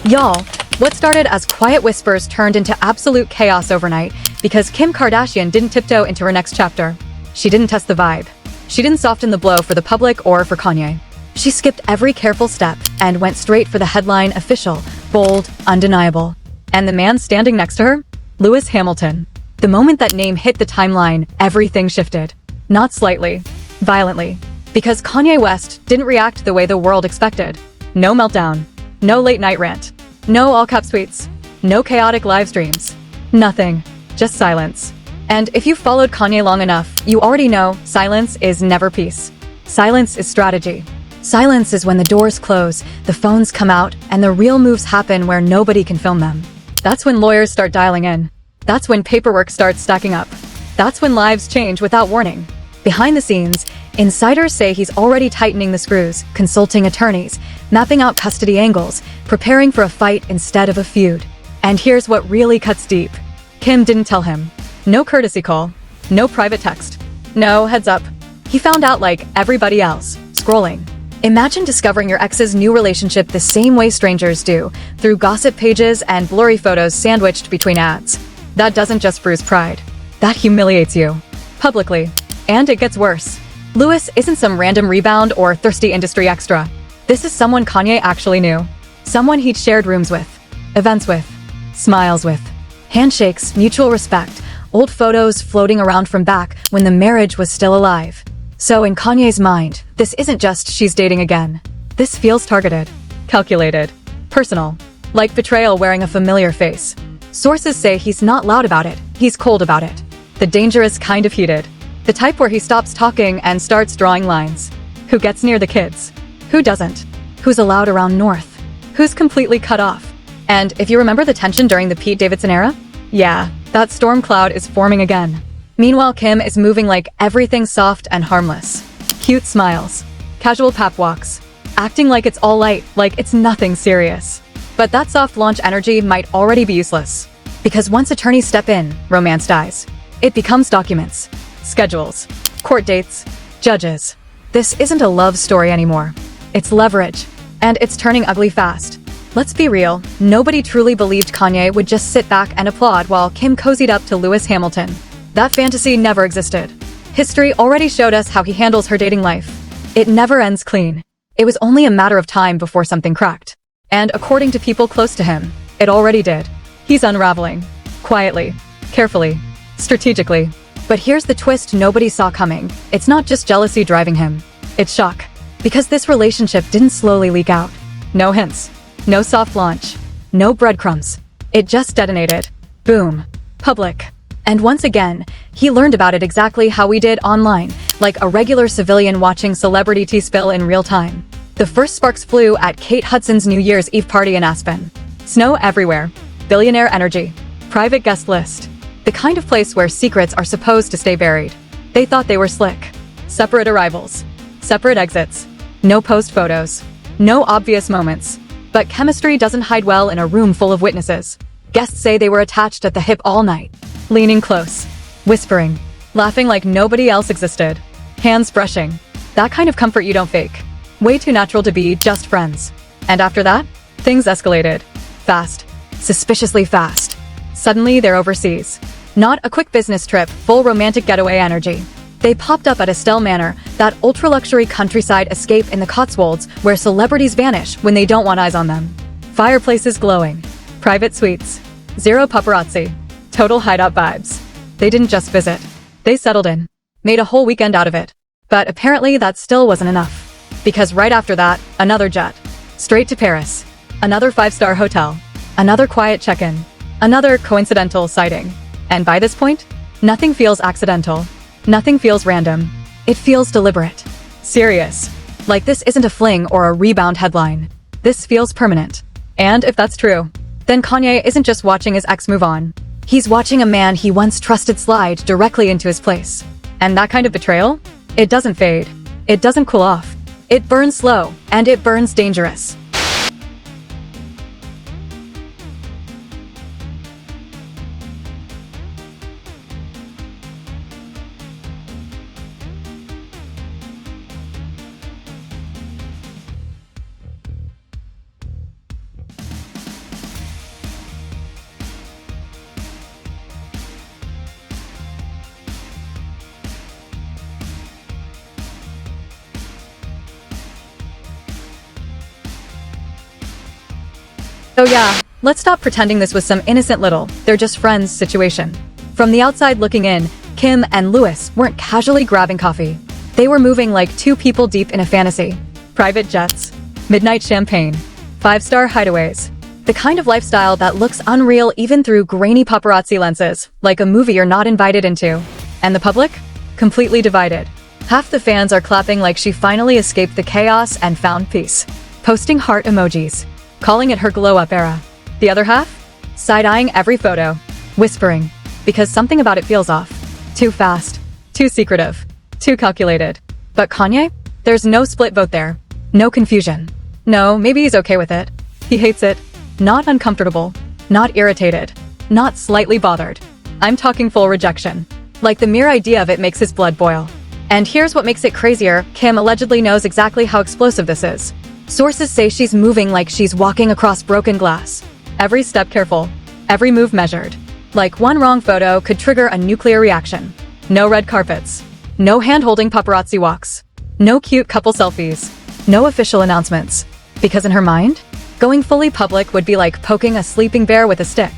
Y'all, what started as quiet whispers turned into absolute chaos overnight because Kim Kardashian didn't tiptoe into her next chapter. She didn't test the vibe. She didn't soften the blow for the public or for Kanye. She skipped every careful step and went straight for the headline: official, bold, undeniable. And the man standing next to her? Lewis Hamilton. The moment that name hit the timeline, everything shifted. Not slightly, violently. Because Kanye West didn't react the way the world expected. No meltdown. No late night rant. No all-cap tweets. No chaotic live streams. Nothing. Just silence. And if you've followed Kanye long enough, you already know silence is never peace. Silence is strategy. Silence is when the doors close, the phones come out, and the real moves happen where nobody can film them. That's when lawyers start dialing in. That's when paperwork starts stacking up. That's when lives change without warning. Behind the scenes, insiders say he's already tightening the screws, consulting attorneys, mapping out custody angles, preparing for a fight instead of a feud. And here's what really cuts deep. Kim didn't tell him. No courtesy call. No private text. No heads up. He found out like everybody else, scrolling. Imagine discovering your ex's new relationship the same way strangers do, through gossip pages and blurry photos sandwiched between ads. That doesn't just bruise pride. That humiliates you. Publicly. And it gets worse. Lewis isn't some random rebound or thirsty industry extra. This is someone Kanye actually knew. Someone he'd shared rooms with, events with, smiles with, handshakes, mutual respect, old photos floating around from back when the marriage was still alive. So in Kanye's mind, this isn't just she's dating again. This feels targeted, calculated, personal, like betrayal wearing a familiar face. Sources say he's not loud about it, he's cold about it. The dangerous kind of heated. The type where he stops talking and starts drawing lines. Who gets near the kids? Who doesn't? Who's allowed around North? Who's completely cut off? And if you remember the tension during the Pete Davidson era? Yeah, that storm cloud is forming again. Meanwhile, Kim is moving like everything soft and harmless. Cute smiles. Casual pap walks. Acting like it's all light, like it's nothing serious. But that soft launch energy might already be useless. Because once attorneys step in, romance dies. It becomes documents. Schedules, court dates, judges. This isn't a love story anymore. It's leverage, and it's turning ugly fast. Let's be real, nobody truly believed Kanye would just sit back and applaud while Kim cozied up to Lewis Hamilton. That fantasy never existed. History already showed us how he handles her dating life. It never ends clean. It was only a matter of time before something cracked. And according to people close to him, it already did. He's unraveling. Quietly, carefully, strategically. But here's the twist nobody saw coming. It's not just jealousy driving him. It's shock. Because this relationship didn't slowly leak out. No hints. No soft launch. No breadcrumbs. It just detonated. Boom. Public. And once again, he learned about it exactly how we did online, like a regular civilian watching celebrity tea spill in real time. The first sparks flew at Kate Hudson's New Year's Eve party in Aspen. Snow everywhere. Billionaire energy. Private guest list. The kind of place where secrets are supposed to stay buried. They thought they were slick. Separate arrivals. Separate exits. No post photos. No obvious moments. But chemistry doesn't hide well in a room full of witnesses. Guests say they were attached at the hip all night. Leaning close. Whispering. Laughing like nobody else existed. Hands brushing. That kind of comfort you don't fake. Way too natural to be just friends. And after that, things escalated. Fast. Suspiciously fast. Suddenly, they're overseas. Not a quick business trip, full romantic getaway energy. They popped up at Estelle Manor, that ultra-luxury countryside escape in the Cotswolds where celebrities vanish when they don't want eyes on them. Fireplaces glowing. Private suites. Zero paparazzi. Total hideout vibes. They didn't just visit. They settled in. Made a whole weekend out of it. But apparently that still wasn't enough. Because right after that, another jet. Straight to Paris. Another 5-star hotel. Another quiet check-in. Another coincidental sighting. And by this point, nothing feels accidental. Nothing feels random. It feels deliberate. Serious. Like this isn't a fling or a rebound headline. This feels permanent. And if that's true, then Kanye isn't just watching his ex move on. He's watching a man he once trusted slide directly into his place. And that kind of betrayal? It doesn't fade. It doesn't cool off. It burns slow, and it burns dangerous. So yeah, let's stop pretending this was some innocent little, they're just friends situation. From the outside looking in, Kim and Louis weren't casually grabbing coffee. They were moving like two people deep in a fantasy. Private jets, midnight champagne, five-star hideaways. The kind of lifestyle that looks unreal even through grainy paparazzi lenses, like a movie you're not invited into. And the public? Completely divided. Half the fans are clapping like she finally escaped the chaos and found peace, posting heart emojis, calling it her glow-up era. The other half? Side-eyeing every photo, whispering, because something about it feels off. Too fast, too secretive, too calculated. But Kanye? There's no split vote there. No confusion. No, maybe he's okay with it. He hates it. Not uncomfortable. Not irritated. Not slightly bothered. I'm talking full rejection. Like the mere idea of it makes his blood boil. And here's what makes it crazier, Kim allegedly knows exactly how explosive this is. Sources say she's moving like she's walking across broken glass. Every step careful. Every move measured. Like one wrong photo could trigger a nuclear reaction. No red carpets. No hand-holding paparazzi walks. No cute couple selfies. No official announcements. Because in her mind, going fully public would be like poking a sleeping bear with a stick.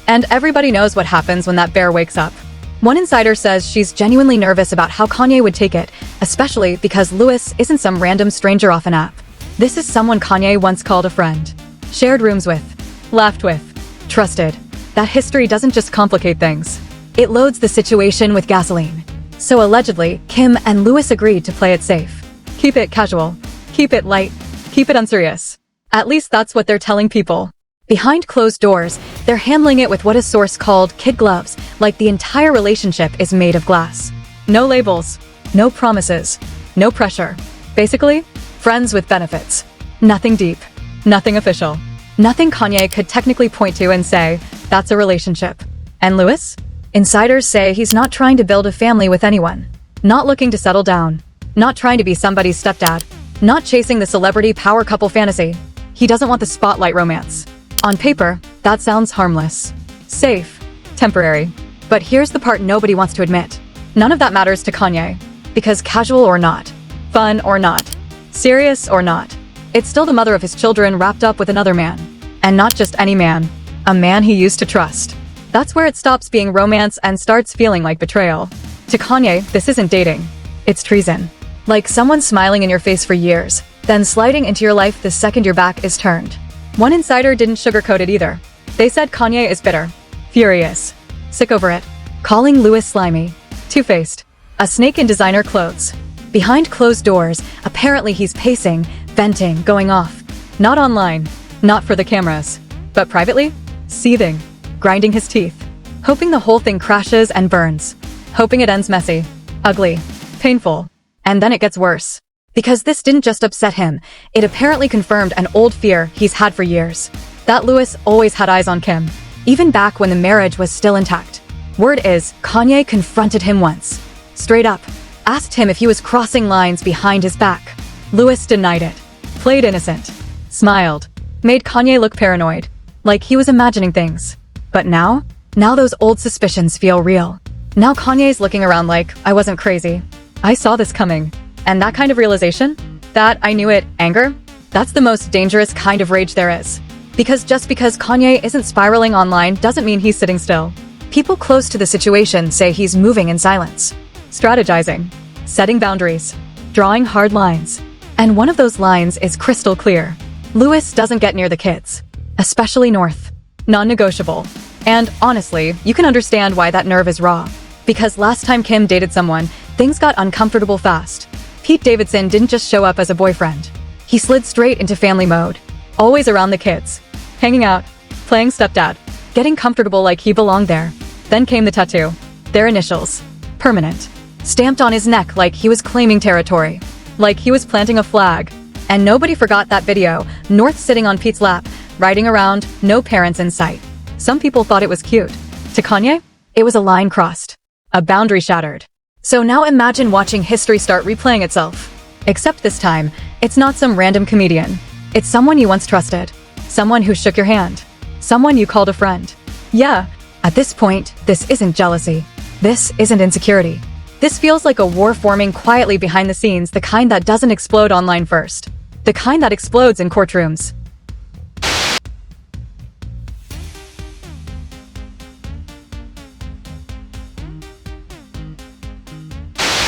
And everybody knows what happens when that bear wakes up. One insider says she's genuinely nervous about how Kanye would take it, especially because Louis isn't some random stranger off an app. This is someone Kanye once called a friend. Shared rooms with. Laughed with. Trusted. That history doesn't just complicate things. It loads the situation with gasoline. So allegedly, Kim and Louis agreed to play it safe. Keep it casual. Keep it light. Keep it unserious. At least that's what they're telling people. Behind closed doors, they're handling it with what a source called kid gloves, like the entire relationship is made of glass. No labels, no promises, no pressure. Basically, friends with benefits. Nothing deep, nothing official. Nothing Kanye could technically point to and say, that's a relationship. And Louis? Insiders say he's not trying to build a family with anyone. Not looking to settle down. Not trying to be somebody's stepdad. Not chasing the celebrity power couple fantasy. He doesn't want the spotlight romance. On paper, that sounds harmless. Safe. Temporary. But here's the part nobody wants to admit. None of that matters to Kanye. Because casual or not, fun or not, serious or not, it's still the mother of his children wrapped up with another man. And not just any man. A man he used to trust. That's where it stops being romance and starts feeling like betrayal. To Kanye, this isn't dating. It's treason. Like someone smiling in your face for years, then sliding into your life the second your back is turned. One insider didn't sugarcoat it either. They said Kanye is bitter, furious, sick over it, calling Louis slimy, two-faced, a snake in designer clothes. Behind closed doors, apparently he's pacing, venting, going off. Not online, not for the cameras, but privately, seething, grinding his teeth, hoping the whole thing crashes and burns, hoping it ends messy, ugly, painful. And then it gets worse. Because this didn't just upset him, it apparently confirmed an old fear he's had for years. That Louis always had eyes on Kim, even back when the marriage was still intact. Word is, Kanye confronted him once. Straight up. Asked him if he was crossing lines behind his back. Louis denied it. Played innocent. Smiled. Made Kanye look paranoid. Like he was imagining things. But now those old suspicions feel real. Now Kanye's looking around like, I wasn't crazy. I saw this coming. And that kind of realization? That I knew it, anger? That's the most dangerous kind of rage there is. Because just because Kanye isn't spiraling online doesn't mean he's sitting still. People close to the situation say he's moving in silence. Strategizing. Setting boundaries. Drawing hard lines. And one of those lines is crystal clear. Louis doesn't get near the kids. Especially North. Non-negotiable. And honestly, you can understand why that nerve is raw. Because last time Kim dated someone, things got uncomfortable fast. Pete Davidson didn't just show up as a boyfriend. He slid straight into family mode. Always around the kids. Hanging out. Playing stepdad. Getting comfortable like he belonged there. Then came the tattoo. Their initials. Permanent. Stamped on his neck like he was claiming territory. Like he was planting a flag. And nobody forgot that video, North sitting on Pete's lap, riding around, no parents in sight. Some people thought it was cute. To Kanye, it was a line crossed. A boundary shattered. So now imagine watching history start replaying itself. Except this time, it's not some random comedian. It's someone you once trusted. Someone who shook your hand. Someone you called a friend. Yeah, at this point, this isn't jealousy. This isn't insecurity. This feels like a war forming quietly behind the scenes, the kind that doesn't explode online first. The kind that explodes in courtrooms.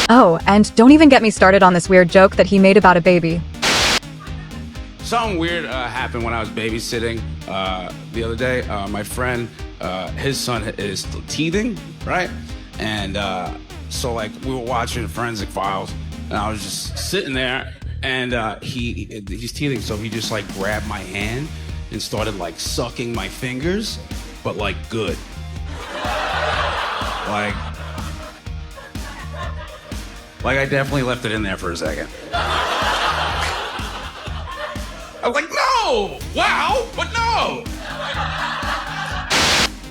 Oh, and don't even get me started on this weird joke that he made about a baby. Something weird happened when I was babysitting the other day. My friend, his son is teething, right? And so like we were watching Forensic Files, and I was just sitting there, and he's teething, so he just like grabbed my hand and started like sucking my fingers, but like good. Like I definitely left it in there for a second. I was like, no! Wow, but no!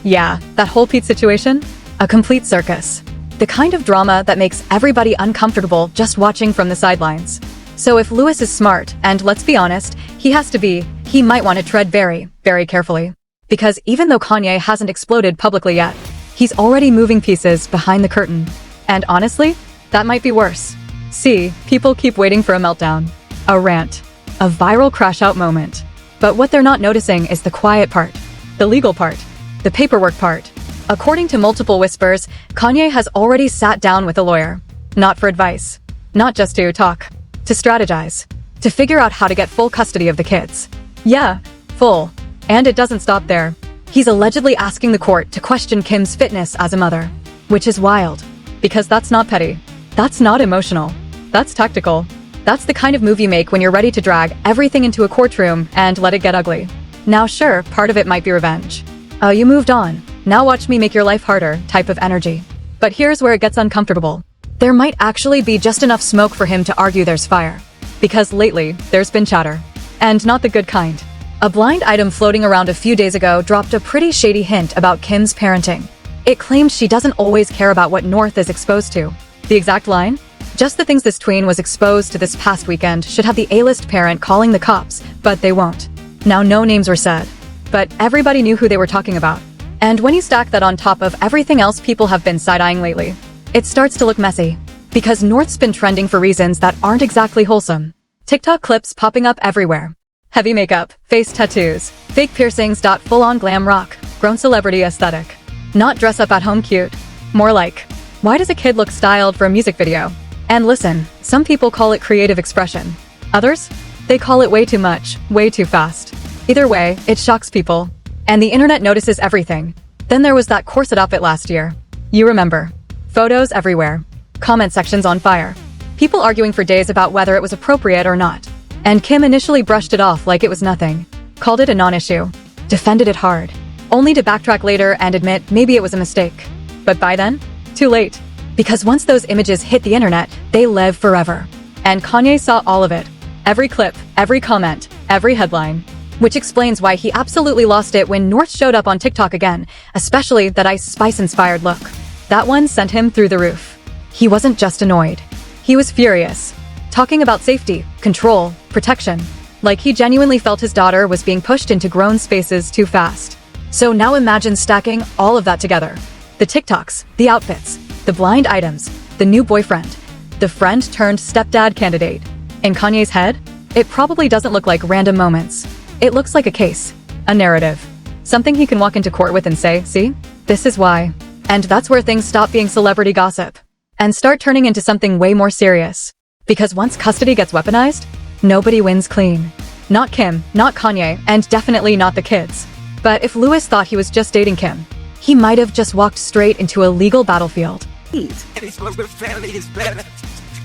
Yeah, that whole Pete situation? A complete circus. The kind of drama that makes everybody uncomfortable just watching from the sidelines. So if Lewis is smart, and let's be honest, he has to be, he might want to tread very, very carefully. Because even though Kanye hasn't exploded publicly yet, he's already moving pieces behind the curtain. And honestly, that might be worse. See, people keep waiting for a meltdown. A rant. A viral crash-out moment. But what they're not noticing is the quiet part. The legal part. The paperwork part. According to multiple whispers, Kanye has already sat down with a lawyer. Not for advice. Not just to talk. To strategize. To figure out how to get full custody of the kids. Yeah, full. And it doesn't stop there. He's allegedly asking the court to question Kim's fitness as a mother. Which is wild. Because that's not petty. That's not emotional. That's tactical. That's the kind of move you make when you're ready to drag everything into a courtroom and let it get ugly. Now sure, part of it might be revenge. Oh, you moved on. Now watch me make your life harder type of energy. But here's where it gets uncomfortable. There might actually be just enough smoke for him to argue there's fire. Because lately, there's been chatter. And not the good kind. A blind item floating around a few days ago dropped a pretty shady hint about Kim's parenting. It claims she doesn't always care about what North is exposed to. The exact line? Just the things this tween was exposed to this past weekend should have the A-list parent calling the cops, but they won't. Now no names were said. But everybody knew who they were talking about. And when you stack that on top of everything else people have been side-eyeing lately, it starts to look messy. Because North's been trending for reasons that aren't exactly wholesome. TikTok clips popping up everywhere. Heavy makeup, face tattoos, fake piercings. Full-on glam rock, grown celebrity aesthetic. Not dress up at home cute. More like, why does a kid look styled for a music video? And listen, some people call it creative expression. Others? They call it way too much, way too fast. Either way, it shocks people. And the internet notices everything. Then there was that corset outfit last year. You remember. Photos everywhere. Comment sections on fire. People arguing for days about whether it was appropriate or not. And Kim initially brushed it off like it was nothing. Called it a non-issue. Defended it hard. Only to backtrack later and admit maybe it was a mistake. But by then, too late. Because once those images hit the internet, they live forever. And Kanye saw all of it. Every clip, every comment, every headline. Which explains why he absolutely lost it when North showed up on TikTok again, especially that Ice Spice-inspired look. That one sent him through the roof. He wasn't just annoyed. He was furious. Talking about safety, control, protection. Like he genuinely felt his daughter was being pushed into grown spaces too fast. So now imagine stacking all of that together. The TikToks, the outfits, the blind items, the new boyfriend, the friend-turned-stepdad candidate. In Kanye's head, it probably doesn't look like random moments. It looks like a case, a narrative. Something he can walk into court with and say, see, this is why. And that's where things stop being celebrity gossip and start turning into something way more serious. Because once custody gets weaponized, nobody wins clean. Not Kim, not Kanye, and definitely not the kids. But if Lewis thought he was just dating Kim, he might have just walked straight into a legal battlefield.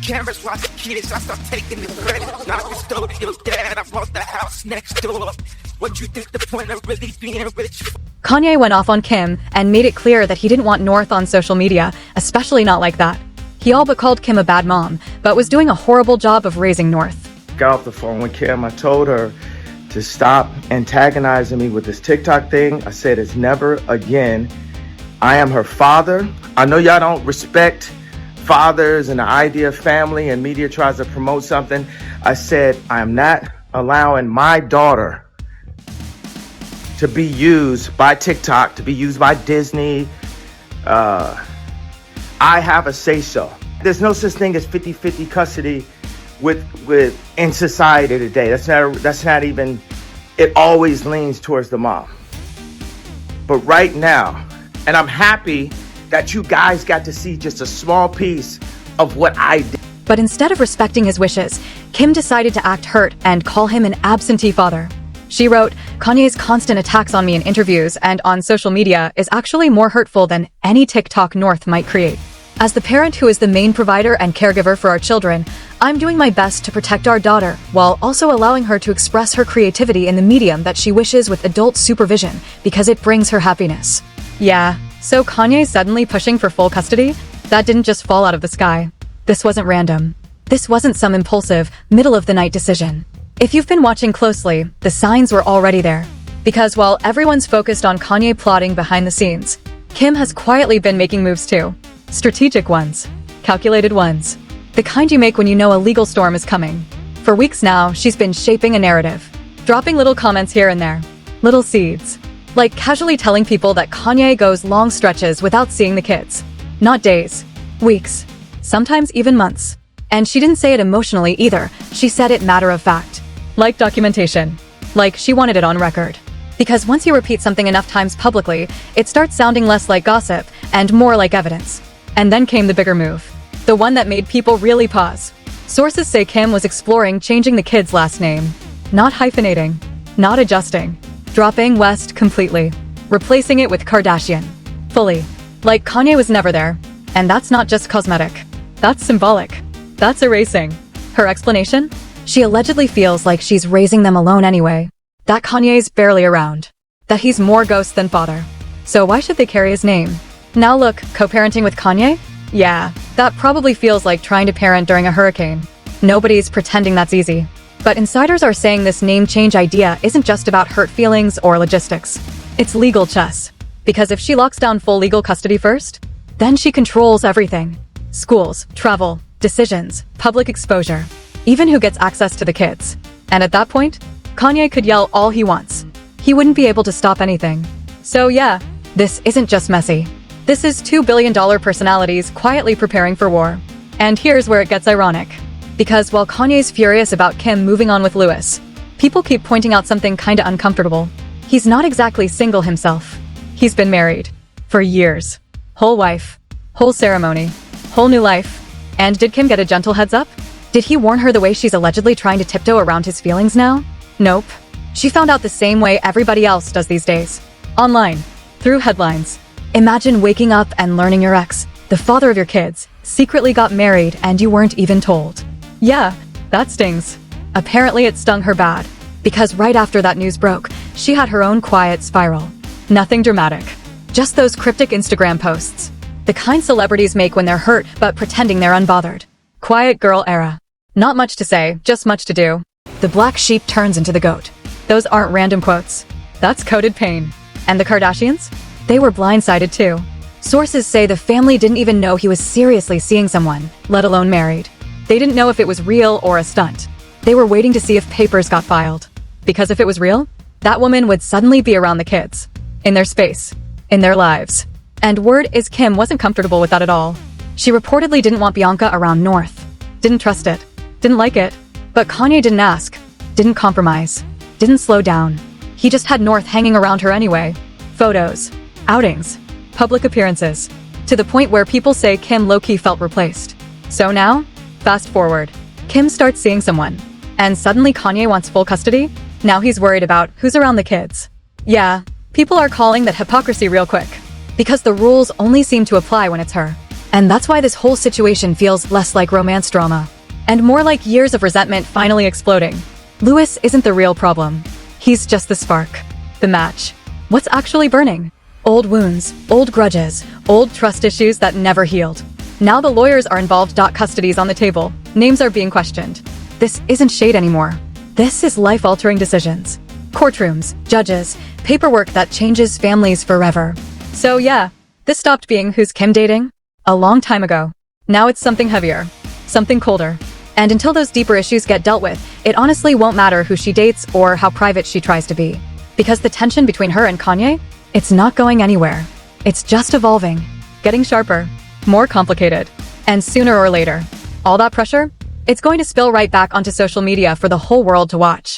Cameras watch the kids, I start taking the credit. Not custodial dad, I bought the house next door. What you think the point of really being rich? Kanye went off on Kim and made it clear that he didn't want North on social media, especially not like that. He all but called Kim a bad mom, but was doing a horrible job of raising North. Got off the phone with Kim, I told her to stop antagonizing me with this TikTok thing. I said it's never again. I am her father. I know y'all don't respect fathers and the idea of family, and media tries to promote something. I said, I am not allowing my daughter to be used by TikTok, to be used by Disney. I have a say-so. There's no such thing as 50-50 custody with in society today. That's not even, it always leans towards the mom. But right now, and I'm happy that you guys got to see just a small piece of what I did. But instead of respecting his wishes, Kim decided to act hurt and call him an absentee father. She wrote, "Kanye's constant attacks on me in interviews and on social media is actually more hurtful than any TikTok North might create. As the parent who is the main provider and caregiver for our children, I'm doing my best to protect our daughter while also allowing her to express her creativity in the medium that she wishes with adult supervision because it brings her happiness." Yeah, so Kanye suddenly pushing for full custody? That didn't just fall out of the sky. This wasn't random. This wasn't some impulsive, middle-of-the-night decision. If you've been watching closely, the signs were already there. Because while everyone's focused on Kanye plotting behind the scenes, Kim has quietly been making moves too. Strategic ones. Calculated ones. The kind you make when you know a legal storm is coming. For weeks now, she's been shaping a narrative. Dropping little comments here and there. Little seeds. Like casually telling people that Kanye goes long stretches without seeing the kids. Not days. Weeks. Sometimes even months. And she didn't say it emotionally either. She said it matter of fact. Like documentation. Like she wanted it on record. Because once you repeat something enough times publicly, it starts sounding less like gossip and more like evidence. And then came the bigger move. The one that made people really pause. Sources say Kim was exploring changing the kid's last name. Not hyphenating. Not adjusting. Dropping West completely. Replacing it with Kardashian. Fully. Like Kanye was never there. And that's not just cosmetic. That's symbolic. That's erasing. Her explanation? She allegedly feels like she's raising them alone anyway. That Kanye's barely around. That he's more ghost than father. So why should they carry his name? Now look, co-parenting with Kanye? Yeah, that probably feels like trying to parent during a hurricane. Nobody's pretending that's easy. But insiders are saying this name change idea isn't just about hurt feelings or logistics. It's legal chess. Because if she locks down full legal custody first, then she controls everything. Schools, travel, decisions, public exposure. Even who gets access to the kids. And at that point, Kanye could yell all he wants. He wouldn't be able to stop anything. So yeah, this isn't just messy. This is $2 billion personalities quietly preparing for war. And here's where it gets ironic. Because while Kanye's furious about Kim moving on with Lewis, people keep pointing out something kinda uncomfortable. He's not exactly single himself. He's been married. For years. Whole wife. Whole ceremony. Whole new life. And did Kim get a gentle heads up? Did he warn her the way she's allegedly trying to tiptoe around his feelings now? Nope. She found out the same way everybody else does these days. Online. Through headlines. Imagine waking up and learning your ex, the father of your kids, secretly got married and you weren't even told. Yeah, that stings. Apparently it stung her bad. Because right after that news broke, she had her own quiet spiral. Nothing dramatic. Just those cryptic Instagram posts. The kind celebrities make when they're hurt but pretending they're unbothered. Quiet girl era. Not much to say, just much to do. The black sheep turns into the goat. Those aren't random quotes. That's coded pain. And the Kardashians? They were blindsided too. Sources say the family didn't even know he was seriously seeing someone, let alone married. They didn't know if it was real or a stunt. They were waiting to see if papers got filed. Because if it was real, that woman would suddenly be around the kids. In their space. In their lives. And word is Kim wasn't comfortable with that at all. She reportedly didn't want Bianca around North. Didn't trust it. Didn't like it. But Kanye didn't ask. Didn't compromise. Didn't slow down. He just had North hanging around her anyway. Photos. Outings. Public appearances. To the point where people say Kim low-key felt replaced. So now, fast forward. Kim starts seeing someone. And suddenly Kanye wants full custody? Now he's worried about who's around the kids. Yeah, people are calling that hypocrisy real quick. Because the rules only seem to apply when it's her. And that's why this whole situation feels less like romance drama. And more like years of resentment finally exploding. Lewis isn't the real problem. He's just the spark. The match. What's actually burning? Old wounds, old grudges, old trust issues that never healed. Now the lawyers are involved. Custody's on the table. Names are being questioned. This isn't shade anymore. This is life-altering decisions. Courtrooms, judges, paperwork that changes families forever. So yeah, this stopped being who's Kim dating? A long time ago. Now it's something heavier. Something colder. And until those deeper issues get dealt with, it honestly won't matter who she dates or how private she tries to be. Because the tension between her and Kanye? It's not going anywhere. It's just evolving. Getting sharper. More complicated. And sooner or later, all that pressure? It's going to spill right back onto social media for the whole world to watch.